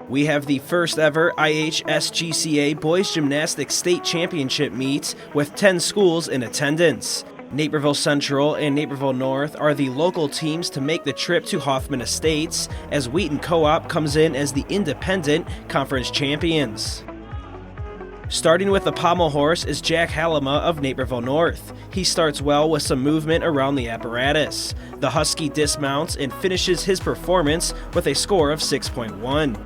We have the first ever IHSGCA Boys Gymnastics State Championship meet with 10 schools in attendance. Naperville Central and Naperville North are the local teams to make the trip to Hoffman Estates, as Wheaton Co-op comes in as the independent conference champions. Starting with the pommel horse is Jack Halima of Naperville North. He starts well with some movement around the apparatus. The Husky dismounts and finishes his performance with a score of 6.1.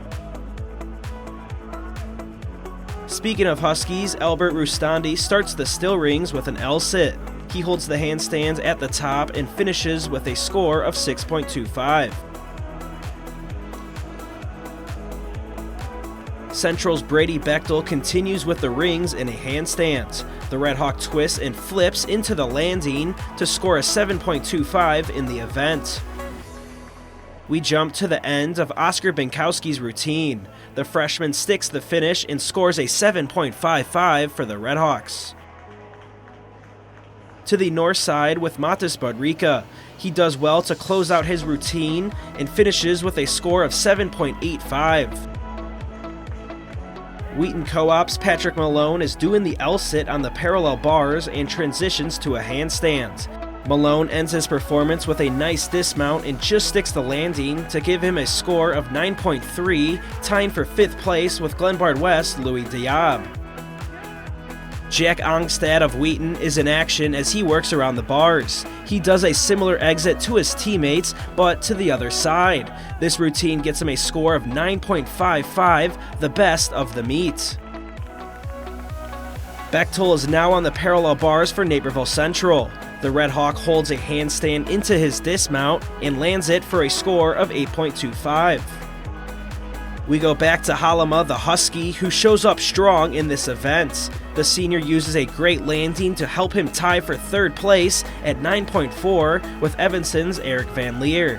Speaking of Huskies, Albert Rustandi starts the still rings with an L-sit. He holds the handstands at the top and finishes with a score of 6.25. Central's Brady Bechtel continues with the rings in a handstand. The Red Hawk twists and flips into the landing to score a 7.25 in the event. We jump to the end of Oscar Binkowski's routine. The freshman sticks the finish and scores a 7.55 for the Red Hawks. To the north side with Matis Budrika. He does well to close out his routine and finishes with a score of 7.85. Wheaton Co-op's Patrick Malone is doing the L-sit on the parallel bars and transitions to a handstand. Malone ends his performance with a nice dismount and just sticks the landing to give him a score of 9.3, tying for 5th place with Glenbard West Louis Diab. Jack Ongstad of Wheaton is in action as he works around the bars. He does a similar exit to his teammates, but to the other side. This routine gets him a score of 9.55, the best of the meet. Bechtel is now on the parallel bars for Naperville Central. The Red Hawk holds a handstand into his dismount and lands it for a score of 8.25. We go back to Halima, the Husky, who shows up strong in this event. The senior uses a great landing to help him tie for 3rd place at 9.4 with Evanston's Eric Van Leer.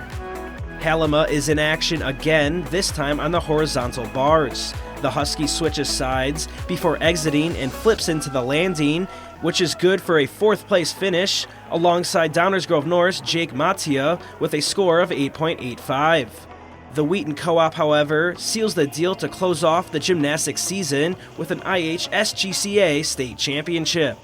Halima is in action again, this time on the horizontal bars. The Husky switches sides before exiting and flips into the landing, which is good for a 4th place finish, alongside Downers Grove North's Jake Matia with a score of 8.85. The Wheaton Co-op, however, seals the deal to close off the gymnastics season with an IHSGCA state championship.